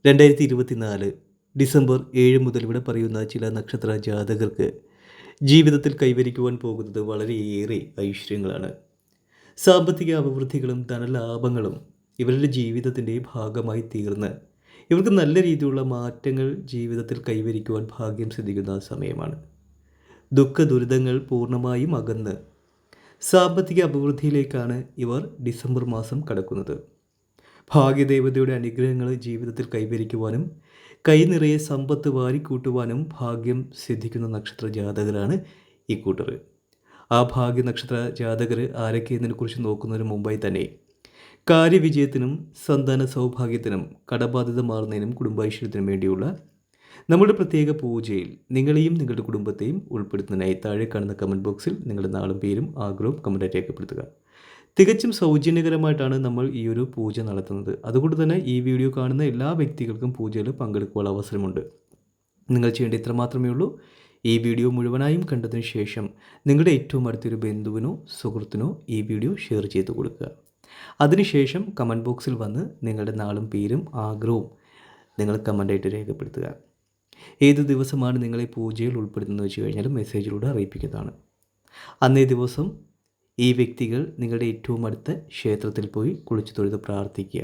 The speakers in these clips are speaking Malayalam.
2024 ഡിസംബർ 7 മുതൽ ഇവിടെ പറയുന്ന ചില നക്ഷത്ര ജാതകർക്ക് ജീവിതത്തിൽ കൈവരിക്കുവാൻ പോകുന്നത് വളരെയേറെ ഐശ്വര്യങ്ങളാണ്. സാമ്പത്തിക അഭിവൃദ്ധികളും ധനലാഭങ്ങളും ഇവരുടെ ജീവിതത്തിൻ്റെ ഭാഗമായി തീർന്ന് ഇവർക്ക് നല്ല രീതിയിലുള്ള മാറ്റങ്ങൾ ജീവിതത്തിൽ കൈവരിക്കുവാൻ ഭാഗ്യം സിദ്ധിക്കുന്ന സമയമാണ്. ദുഃഖ ദുരിതങ്ങൾ പൂർണ്ണമായും അകന്ന് സാമ്പത്തിക അഭിവൃദ്ധിയിലേക്കാണ് ഇവർ ഡിസംബർ മാസം കടക്കുന്നത്. ഭാഗ്യദേവതയുടെ അനുഗ്രഹങ്ങൾ ജീവിതത്തിൽ കൈവരിക്കുവാനും കൈ നിറയെ സമ്പത്ത് വാരിക്കൂട്ടുവാനും ഭാഗ്യം സിദ്ധിക്കുന്ന നക്ഷത്ര ജാതകരാണ് ഈ കൂട്ടർ. ആ ഭാഗ്യ നക്ഷത്ര ജാതകർ ആരൊക്കെയെന്നതിനെക്കുറിച്ച് നോക്കുന്നതിന് മുമ്പായി തന്നെ കാര്യവിജയത്തിനും സന്താന സൗഭാഗ്യത്തിനും കടബാധ്യത മാറുന്നതിനും കുടുംബൈശ്വര്യത്തിനും വേണ്ടിയുള്ള നമ്മുടെ പ്രത്യേക പൂജയിൽ നിങ്ങളെയും നിങ്ങളുടെ കുടുംബത്തെയും ഉൾപ്പെടുത്തുന്നതിനായി താഴെ കാണുന്ന കമൻറ്റ് ബോക്സിൽ നിങ്ങളുടെ നാളും പേരും ആഗ്രഹവും കമൻറ്റായി രേഖപ്പെടുത്തുക. തികച്ചും സൗജന്യകരമായിട്ടാണ് നമ്മൾ ഈ ഒരു പൂജ നടത്തുന്നത്. അതുകൊണ്ട് തന്നെ ഈ വീഡിയോ കാണുന്ന എല്ലാ വ്യക്തികൾക്കും പൂജയിൽ പങ്കെടുക്കുവാനുള്ള അവസരമുണ്ട്. നിങ്ങൾ ചെയ്യേണ്ട ഇത്ര മാത്രമേ ഉള്ളൂ. ഈ വീഡിയോ മുഴുവനായും കണ്ടതിന് ശേഷം നിങ്ങളുടെ ഏറ്റവും അടുത്തൊരു ബന്ധുവിനോ സുഹൃത്തിനോ ഈ വീഡിയോ ഷെയർ ചെയ്ത് കൊടുക്കുക. അതിനുശേഷം കമൻറ്റ് ബോക്സിൽ വന്ന് നിങ്ങളുടെ നാളും പേരും ആഗ്രഹവും നിങ്ങൾ കമൻ്റായിട്ട് രേഖപ്പെടുത്തുക. ഏത് ദിവസമാണ് നിങ്ങളെ പൂജയിൽ ഉൾപ്പെടുത്തുന്നത് വെച്ച് കഴിഞ്ഞാൽ മെസ്സേജിലൂടെ അറിയിപ്പിക്കുന്നതാണ്. അന്നേ ദിവസം ഈ വ്യക്തികൾ നിങ്ങളുടെ ഏറ്റവും അടുത്ത ക്ഷേത്രത്തിൽ പോയി കുളിച്ചു തൊഴുത് പ്രാർത്ഥിക്കുക.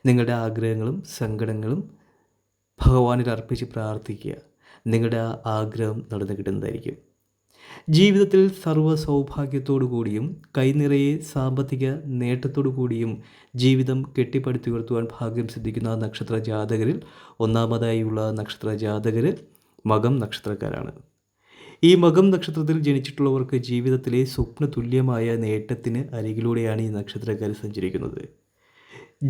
നിങ്ങളുടെ ആഗ്രഹങ്ങളും സങ്കടങ്ങളും ഭഗവാനിൽ അർപ്പിച്ച് പ്രാർത്ഥിക്കുക. നിങ്ങളുടെ ആ ആഗ്രഹം നടന്നു കിട്ടുന്നതായിരിക്കും. ജീവിതത്തിൽ സർവ്വ സൗഭാഗ്യത്തോടു കൂടിയും കൈനിറയെ സാമ്പത്തിക നേട്ടത്തോടു കൂടിയും ജീവിതം കെട്ടിപ്പടുത്തുയർത്തുവാൻ ഭാഗ്യം സിദ്ധിക്കുന്ന നക്ഷത്ര ജാതകരിൽ ഒന്നാമതായുള്ള നക്ഷത്ര ജാതകർ മകം നക്ഷത്രക്കാരാണ്. ഈ മകം നക്ഷത്രത്തിൽ ജനിച്ചിട്ടുള്ളവർക്ക് ജീവിതത്തിലെ സ്വപ്ന തുല്യമായ നേട്ടത്തിന് അരികിലൂടെയാണ് ഈ നക്ഷത്രക്കാർ സഞ്ചരിക്കുന്നത്.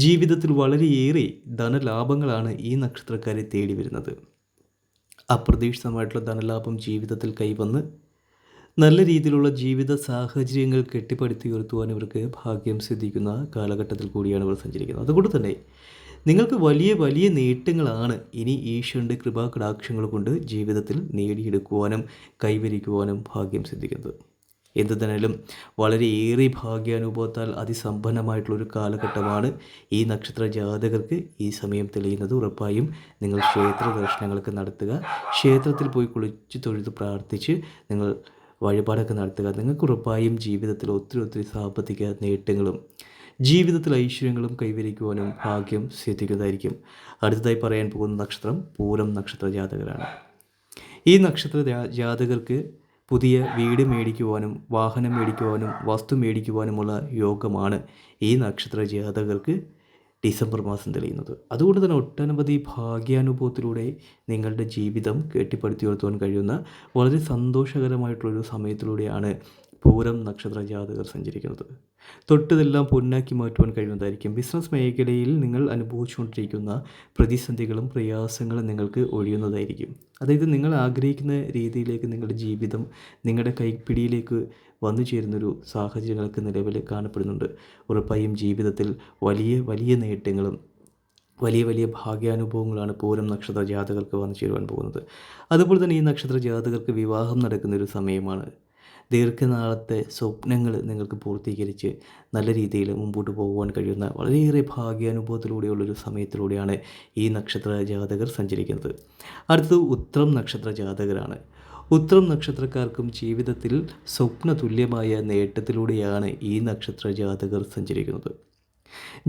ജീവിതത്തിൽ വളരെയേറെ ധനലാഭങ്ങളാണ് ഈ നക്ഷത്രക്കാരെ തേടി വരുന്നത്. അപ്രതീക്ഷിതമായിട്ടുള്ള ധനലാഭം ജീവിതത്തിൽ കൈവന്ന് നല്ല രീതിയിലുള്ള ജീവിത സാഹചര്യങ്ങൾ കെട്ടിപ്പടുത്തുയർത്തുവാൻ ഇവർക്ക് ഭാഗ്യം സിദ്ധിക്കുന്ന കാലഘട്ടത്തിൽ കൂടിയാണ് ഇവർ സഞ്ചരിക്കുന്നത്. അതുകൊണ്ട് തന്നെ നിങ്ങൾക്ക് വലിയ വലിയ നേട്ടങ്ങളാണ് ഇനി ഈശ്വരൻ്റെ കൃപാകടാക്ഷങ്ങൾ കൊണ്ട് ജീവിതത്തിൽ നേടിയെടുക്കുവാനും കൈവരിക്കുവാനും ഭാഗ്യം സിദ്ധിക്കുന്നത്. എന്തു തന്നെയാലും വളരെയേറെ ഭാഗ്യാനുഭവത്താൽ അതിസമ്പന്നമായിട്ടുള്ളൊരു കാലഘട്ടമാണ് ഈ നക്ഷത്ര ജാതകർക്ക് ഈ സമയം തെളിയുന്നത്. ഉറപ്പായും നിങ്ങൾ ക്ഷേത്ര ദർശനങ്ങളൊക്കെ നടത്തുക. ക്ഷേത്രത്തിൽ പോയി കുളിച്ച് തൊഴുത് പ്രാർത്ഥിച്ച് നിങ്ങൾ വഴിപാടൊക്കെ നടത്തുക. നിങ്ങൾക്ക് ഉറപ്പായും ജീവിതത്തിൽ ഒത്തിരി സാമ്പത്തിക നേട്ടങ്ങളും ജീവിതത്തിൽ ഐശ്വര്യങ്ങളും കൈവരിക്കുവാനും ഭാഗ്യം സിദ്ധിക്കുന്നതായിരിക്കും. അടുത്തതായി പറയാൻ പോകുന്ന നക്ഷത്രം പൂരം നക്ഷത്ര ജാതകരാണ്. ഈ നക്ഷത്ര ജാതകർക്ക് പുതിയ വീട് മേടിക്കുവാനും വാഹനം മേടിക്കുവാനും വസ്തു മേടിക്കുവാനുമുള്ള യോഗമാണ് ഈ നക്ഷത്ര ജാതകർക്ക് ഡിസംബർ മാസം തെളിയുന്നത്. അതുകൊണ്ട് തന്നെ ഒട്ടനവധി ഭാഗ്യാനുഭവത്തിലൂടെ നിങ്ങളുടെ ജീവിതം കെട്ടിപ്പടുത്തുയർത്തുവാൻ കഴിയുന്ന വളരെ സന്തോഷകരമായിട്ടുള്ളൊരു സമയത്തിലൂടെയാണ് പൂരം നക്ഷത്ര ജാതകർ സഞ്ചരിക്കുന്നത്. തൊട്ടതെല്ലാം പൊന്നാക്കി മാറ്റുവാൻ കഴിയുന്നതായിരിക്കും. ബിസിനസ് മേഖലയിൽ നിങ്ങൾ അനുഭവിച്ചുകൊണ്ടിരിക്കുന്ന പ്രതിസന്ധികളും പ്രയാസങ്ങളും നിങ്ങൾക്ക് ഒഴിയുന്നതായിരിക്കും. അതായത് നിങ്ങൾ ആഗ്രഹിക്കുന്ന രീതിയിലേക്ക് നിങ്ങളുടെ ജീവിതം നിങ്ങളുടെ കൈപ്പിടിയിലേക്ക് വന്നു ചേരുന്നൊരു സാഹചര്യങ്ങളൊക്കെ നിലവിൽ കാണപ്പെടുന്നുണ്ട്. ഉറപ്പായും ജീവിതത്തിൽ വലിയ വലിയ നേട്ടങ്ങളും വലിയ വലിയ ഭാഗ്യാനുഭവങ്ങളാണ് പൂരം നക്ഷത്ര ജാതകർക്ക് വന്നു ചേരുവാൻ പോകുന്നത്. അതുപോലെ തന്നെ ഈ നക്ഷത്ര ജാതകർക്ക് വിവാഹം നടക്കുന്നൊരു സമയമാണ്. ദീർഘനാളത്തെ സ്വപ്നങ്ങൾ നിങ്ങൾക്ക് പൂർത്തീകരിച്ച് നല്ല രീതിയിൽ മുമ്പോട്ട് പോകുവാൻ കഴിയുന്ന വളരെയേറെ ഭാഗ്യാനുഭവത്തിലൂടെയുള്ളൊരു സമയത്തിലൂടെയാണ് ഈ നക്ഷത്ര ജാതകർ സഞ്ചരിക്കുന്നത്. അടുത്തത് ഉത്രം നക്ഷത്ര ജാതകരാണ്. ഉത്രം നക്ഷത്രക്കാർക്കും ജീവിതത്തിൽ സ്വപ്ന തുല്യമായ നേട്ടത്തിലൂടെയാണ് ഈ നക്ഷത്ര ജാതകർ സഞ്ചരിക്കുന്നത്.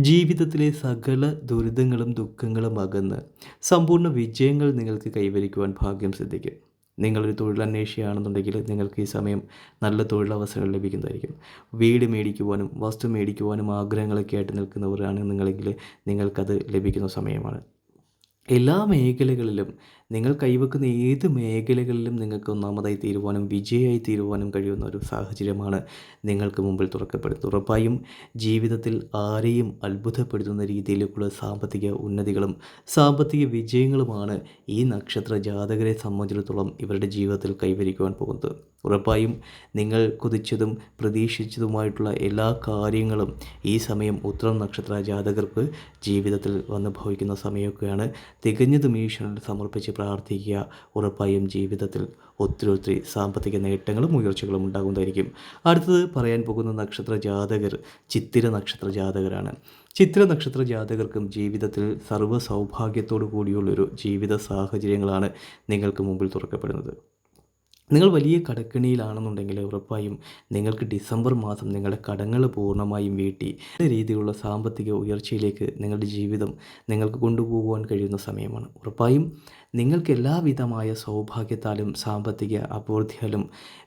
ജീവിതത്തിലെ സകല ദുരിതങ്ങളും ദുഃഖങ്ങളും അകന്ന് സമ്പൂർണ്ണ വിജയങ്ങൾ നിങ്ങൾക്ക് കൈവരിക്കുവാൻ ഭാഗ്യം സിദ്ധിക്കും. നിങ്ങളൊരു തൊഴിലന്വേഷിയാണെന്നുണ്ടെങ്കിൽ നിങ്ങൾക്ക് ഈ സമയം നല്ല തൊഴിലവസരങ്ങൾ ലഭിക്കുന്നതായിരിക്കും. വീട് മേടിക്കുവാനും വസ്തു മേടിക്കുവാനും ആഗ്രഹങ്ങളൊക്കെ ആയിട്ട് നിൽക്കുന്നവരാണെന്നുണ്ടെങ്കിൽ നിങ്ങൾക്കത് ലഭിക്കുന്ന സമയമാണ്. എല്ലാ മേഖലകളിലും നിങ്ങൾ കൈവെക്കുന്ന ഏത് മേഖലകളിലും നിങ്ങൾക്ക് ഒന്നാമതായി തീരുവാനും വിജയമായി തീരുവാനും കഴിയുന്ന ഒരു സാഹചര്യമാണ് നിങ്ങൾക്ക് മുമ്പിൽ തുറക്കപ്പെടുന്നത്. ഉറപ്പായും ജീവിതത്തിൽ ആരെയും അത്ഭുതപ്പെടുത്തുന്ന രീതിയിലേക്കുള്ള സാമ്പത്തിക ഉന്നതികളും സാമ്പത്തിക വിജയങ്ങളുമാണ് ഈ നക്ഷത്ര ജാതകരെ സംബന്ധിച്ചിടത്തോളം ഇവരുടെ ജീവിതത്തിൽ കൈവരിക്കുവാൻ പോകുന്നത്. ഉറപ്പായും നിങ്ങൾ കൊതിച്ചതും പ്രതീക്ഷിച്ചതുമായിട്ടുള്ള എല്ലാ കാര്യങ്ങളും ഈ സമയം ഉത്രം നക്ഷത്ര ജാതകർക്ക് ജീവിതത്തിൽ വന്ന് ഭവിക്കുന്ന സമയമൊക്കെയാണ്. തികഞ്ഞതും ഈശ്വരനിൽ സമർപ്പിച്ച് പ്രാർത്ഥിക്കുക. ഉറപ്പായും ജീവിതത്തിൽ ഒത്തിരി സാമ്പത്തിക നേട്ടങ്ങളും ഉയർച്ചകളും ഉണ്ടാകുന്നതായിരിക്കും. അടുത്തത് പറയാൻ പോകുന്ന നക്ഷത്ര ജാതകർ ചിത്തിര നക്ഷത്ര ജാതകരാണ്. ചിത്തിര നക്ഷത്ര ജാതകർക്കും ജീവിതത്തിൽ സർവ്വ സൗഭാഗ്യത്തോടു കൂടിയുള്ളൊരു ജീവിത സാഹചര്യങ്ങളാണ് നിങ്ങൾക്ക് മുമ്പിൽ തുറക്കപ്പെടുന്നത്. നിങ്ങൾ വലിയ കടക്കെണിയിലാണെന്നുണ്ടെങ്കിൽ ഉറപ്പായും നിങ്ങൾക്ക് ഡിസംബർ മാസം നിങ്ങളുടെ കടങ്ങൾ പൂർണ്ണമായും വീട്ടി നല്ല രീതിയിലുള്ള സാമ്പത്തിക ഉയർച്ചയിലേക്ക് നിങ്ങളുടെ ജീവിതം നിങ്ങൾക്ക് കൊണ്ടുപോകുവാൻ കഴിയുന്ന സമയമാണ്. ഉറപ്പായും നിങ്ങൾക്ക് എല്ലാവിധമായ സൗഭാഗ്യത്താലും സാമ്പത്തിക അഭിവൃദ്ധിയാലും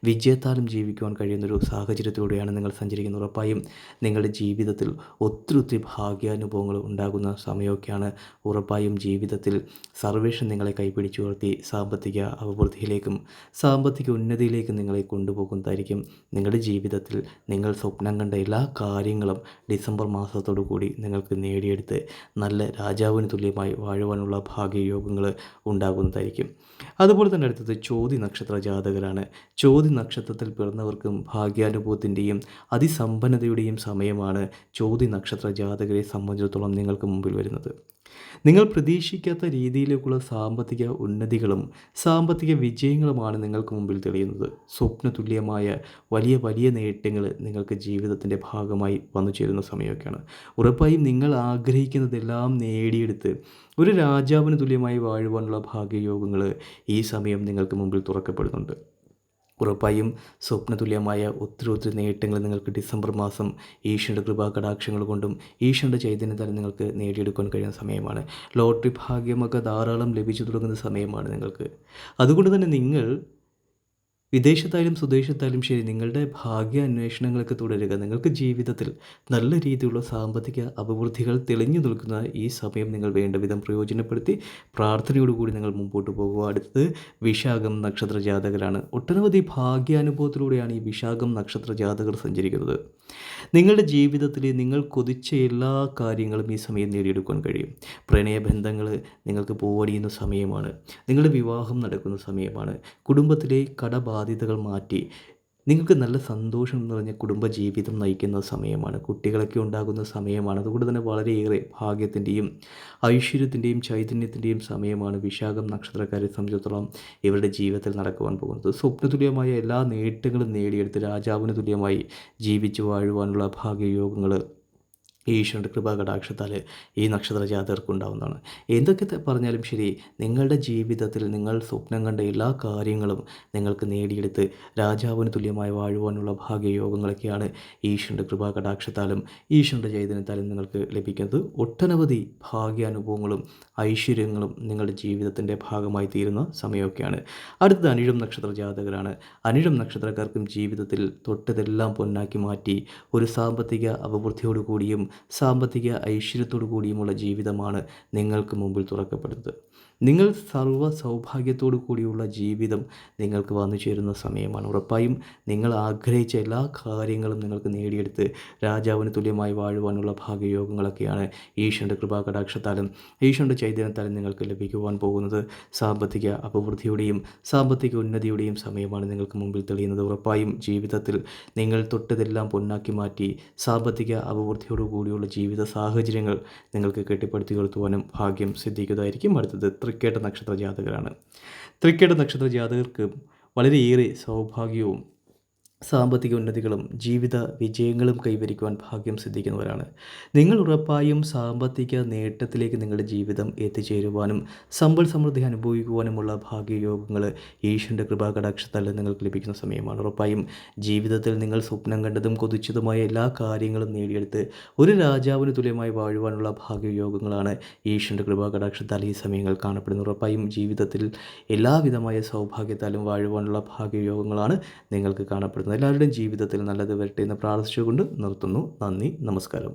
വിജയത്താലും ജീവിക്കുവാൻ കഴിയുന്നൊരു സാഹചര്യത്തിലൂടെയാണ് നിങ്ങൾ സഞ്ചരിക്കുന്നത്. ഉറപ്പായും നിങ്ങളുടെ ജീവിതത്തിൽ ഒത്തിരി ഭാഗ്യാനുഭവങ്ങൾ ഉണ്ടാകുന്ന സമയമൊക്കെയാണ്. ഉറപ്പായും ജീവിതത്തിൽ സർവേഷൻ നിങ്ങളെ കൈപിടിച്ചുയർത്തി സാമ്പത്തിക അഭിവൃദ്ധിയിലേക്കും സാമ്പത്തിക ഉന്നതിയിലേക്കും നിങ്ങളെ കൊണ്ടുപോകുന്നതായിരിക്കും. നിങ്ങളുടെ ജീവിതത്തിൽ നിങ്ങൾ സ്വപ്നം കണ്ട എല്ലാ കാര്യങ്ങളും ഡിസംബർ മാസത്തോടു കൂടി നിങ്ങൾക്ക് നേടിയെടുത്ത് നല്ല രാജാവിന് തുല്യമായി വാഴുവാനുള്ള ഭാഗ്യയോഗങ്ങൾ ഉണ്ടാകുന്നതായിരിക്കും. അതുപോലെ തന്നെ അടുത്തത് ചോതി നക്ഷത്ര ജാതകരാണ്. ചോതി നക്ഷത്രത്തിൽ പിറന്നവർക്കും ഭാഗ്യാനുഭവത്തിൻ്റെയും അതിസമ്പന്നതയുടെയും സമയമാണ് ചോതി നക്ഷത്ര ജാതകരെ സംബന്ധിച്ചിടത്തോളം നിങ്ങൾക്ക് മുമ്പിൽ വരുന്നത്. നിങ്ങൾ പ്രതീക്ഷിക്കാത്ത രീതിയിലേക്കുള്ള സാമ്പത്തിക ഉന്നതികളും സാമ്പത്തിക വിജയങ്ങളുമാണ് നിങ്ങൾക്ക് മുമ്പിൽ തെളിയുന്നത്. സ്വപ്നതുല്യമായ വലിയ നേട്ടങ്ങൾ നിങ്ങൾക്ക് ജീവിതത്തിൻ്റെ ഭാഗമായി വന്നു ചേരുന്ന സമയമൊക്കെയാണ്. ഉറപ്പായും നിങ്ങൾ ആഗ്രഹിക്കുന്നതെല്ലാം നേടിയെടുത്ത് ഒരു രാജാവിന് തുല്യമായി വാഴുവാനുള്ള ഭാഗ്യയോഗങ്ങൾ ഈ സമയം നിങ്ങൾക്ക് മുമ്പിൽ തുറക്കപ്പെടുന്നുണ്ട്. ഉറപ്പായും സ്വപ്നതുല്യമായ ഒത്തിരി നേട്ടങ്ങൾ നിങ്ങൾക്ക് ഡിസംബർ മാസം ഈശ്വരൻ്റെ കൃപാ കടാക്ഷങ്ങൾ കൊണ്ടും ഈശ്വരൻ്റെ ചൈതന്യത്താലും നിങ്ങൾക്ക് നേടിയെടുക്കാൻ കഴിയുന്ന സമയമാണ്. ലോട്ടറി ഭാഗ്യമൊക്കെ ധാരാളം ലഭിച്ചു തുടങ്ങുന്ന സമയമാണ് നിങ്ങൾക്ക്. അതുകൊണ്ട് തന്നെ നിങ്ങൾ വിദേശത്തായാലും സ്വദേശത്തായാലും ശരി നിങ്ങളുടെ ഭാഗ്യ അന്വേഷണങ്ങളൊക്കെ തുടരുക. നിങ്ങൾക്ക് ജീവിതത്തിൽ നല്ല രീതിയിലുള്ള സാമ്പത്തിക അഭിവൃദ്ധികൾ തെളിഞ്ഞു നിൽക്കുന്ന ഈ സമയം നിങ്ങൾ വേണ്ട വിധം പ്രയോജനപ്പെടുത്തി പ്രാർത്ഥനയോടുകൂടി നിങ്ങൾ മുമ്പോട്ട് പോകുക. അടുത്തത് വിശാഖം നക്ഷത്ര ജാതകരാണ്. ഒട്ടനവധി ഭാഗ്യാനുഭവത്തിലൂടെയാണ് ഈ വിശാഖം നക്ഷത്ര ജാതകർ സഞ്ചരിക്കുന്നത്. നിങ്ങളുടെ ജീവിതത്തിൽ നിങ്ങൾ കൊതിച്ച എല്ലാ കാര്യങ്ങളും ഈ സമയം നേടിയെടുക്കാൻ കഴിയും. പ്രണയബന്ധങ്ങൾ നിങ്ങൾക്ക് പൂവണിയുന്ന സമയമാണ്. നിങ്ങളുടെ വിവാഹം നടക്കുന്ന സമയമാണ്. കുടുംബത്തിലെ കടബാധ്യതകൾ മാറ്റി നിങ്ങൾക്ക് നല്ല സന്തോഷം നിറഞ്ഞ കുടുംബജീവിതം നയിക്കുന്ന സമയമാണ്. കുട്ടികളൊക്കെ ഉണ്ടാകുന്ന സമയമാണ്. അതുകൊണ്ട് തന്നെ വളരെയേറെ ഭാഗ്യത്തിൻ്റെയും ഐശ്വര്യത്തിൻ്റെയും ചൈതന്യത്തിൻ്റെയും സമയമാണ് വിശാഖം നക്ഷത്രക്കാരെ സംബന്ധിച്ചിടത്തോളം ഇവരുടെ ജീവിതത്തിൽ നടക്കുവാൻ പോകുന്നത്. സ്വപ്നതുല്യമായ എല്ലാ നേട്ടങ്ങളും നേടിയെടുത്ത് രാജാവിന് തുല്യമായി ജീവിച്ചു വാഴുവാനുള്ള ഭാഗ്യയോഗങ്ങൾ ഈശ്വരൻ്റെ കൃപാകടാക്ഷത്താൽ ഈ നക്ഷത്ര ജാതകർക്ക് ഉണ്ടാകുന്നതാണ്. എന്തൊക്കെ പറഞ്ഞാലും ശരി നിങ്ങളുടെ ജീവിതത്തിൽ നിങ്ങൾ സ്വപ്നം കണ്ട എല്ലാ കാര്യങ്ങളും നിങ്ങൾക്ക് നേടിയെടുത്ത് രാജാവിന് തുല്യമായി വാഴുവാനുള്ള ഭാഗ്യയോഗങ്ങളൊക്കെയാണ് ഈശ്വരൻ്റെ കൃപാകടാക്ഷത്താലും ഈശ്വരൻ്റെ ചൈതന്യത്താലും നിങ്ങൾക്ക് ലഭിക്കുന്നത്. ഒട്ടനവധി ഭാഗ്യാനുഭവങ്ങളും ഐശ്വര്യങ്ങളും നിങ്ങളുടെ ജീവിതത്തിൻ്റെ ഭാഗമായി തീരുന്ന സമയമൊക്കെയാണ്. അടുത്തത് അനിഴം നക്ഷത്ര ജാതകരാണ്. അനിഴം നക്ഷത്രക്കാർക്കും ജീവിതത്തിൽ തൊട്ടതെല്ലാം പൊന്നാക്കി മാറ്റി ഒരു സാമ്പത്തിക അഭിവൃദ്ധിയോടുകൂടിയും സാമ്പത്തിക ഐശ്വര്യത്തോടു കൂടിയുമുള്ള ജീവിതമാണ് നിങ്ങൾക്ക് മുമ്പിൽ തുറക്കപ്പെടുന്നത്. നിങ്ങൾ സർവ്വ സൗഭാഗ്യത്തോടു കൂടിയുള്ള ജീവിതം നിങ്ങൾക്ക് വന്നു ചേരുന്ന സമയമാണ്. ഉറപ്പായും നിങ്ങൾ ആഗ്രഹിച്ച എല്ലാ കാര്യങ്ങളും നിങ്ങൾക്ക് നേടിയെടുത്ത് രാജാവിന് തുല്യമായി വാഴുവാനുള്ള ഭാഗ്യയോഗങ്ങളൊക്കെയാണ് ഈശ്വരൻ്റെ കൃപാകടാക്ഷത്താലും ഈശ്വരൻ്റെ ചൈതന്യത്താലും നിങ്ങൾക്ക് ലഭിക്കുവാൻ പോകുന്നത്. സാമ്പത്തിക അഭിവൃദ്ധിയുടെയും സാമ്പത്തിക ഉന്നതിയുടെയും സമയമാണ് നിങ്ങൾക്ക് മുമ്പിൽ തെളിയുന്നത്. ഉറപ്പായും ജീവിതത്തിൽ നിങ്ങൾ തൊട്ടതെല്ലാം പൊന്നാക്കി മാറ്റി സാമ്പത്തിക അഭിവൃദ്ധിയോടു കൂടിയുള്ള ജീവിത സാഹചര്യങ്ങൾ നിങ്ങൾക്ക് കെട്ടിപ്പടുത്തി ഉയർത്തുവാനും ഭാഗ്യം സിദ്ധിക്കുന്നതായിരിക്കും. അടുത്തത് തൃക്കേട്ട നക്ഷത്ര ജാതകരാണ്. തൃക്കേട്ട നക്ഷത്ര ജാതകർക്ക് വളരെയേറെ സൗഭാഗ്യവും സാമ്പത്തിക ഉന്നതികളും ജീവിത വിജയങ്ങളും കൈവരിക്കുവാൻ ഭാഗ്യം സിദ്ധിക്കുന്നവരാണ്. നിങ്ങൾ ഉറപ്പായും സാമ്പത്തിക നേട്ടത്തിലേക്ക് നിങ്ങളുടെ ജീവിതം എത്തിച്ചേരുവാനും സമ്പൽ സമൃദ്ധി അനുഭവിക്കുവാനുമുള്ള ഭാഗ്യയോഗങ്ങൾ ഈശ്വരൻ്റെ കൃപാകടാക്ഷത്താൽ നിങ്ങൾക്ക് ലഭിക്കുന്ന സമയമാണ്. ഉറപ്പായും ജീവിതത്തിൽ നിങ്ങൾ സ്വപ്നം കണ്ടതും കൊതിച്ചതുമായ എല്ലാ കാര്യങ്ങളും നേടിയെടുത്ത് ഒരു രാജാവിന് തുല്യമായി വാഴുവാനുള്ള ഭാഗ്യയോഗങ്ങളാണ് ഈശ്വരൻ്റെ കൃപാകടാക്ഷത്താൽ ഈ സമയങ്ങൾ കാണപ്പെടുന്നത്. ഉറപ്പായും ജീവിതത്തിൽ എല്ലാവിധമായ സൗഭാഗ്യത്താലും വാഴുവാനുള്ള ഭാഗ്യയോഗങ്ങളാണ് നിങ്ങൾക്ക് കാണപ്പെടുന്നത്. എല്ലാവരുടെയും ജീവിതത്തിൽ നല്ലത് വരട്ടെ എന്ന് പ്രാർത്ഥിച്ചുകൊണ്ട് നിർത്തുന്നു. നന്ദി, നമസ്കാരം.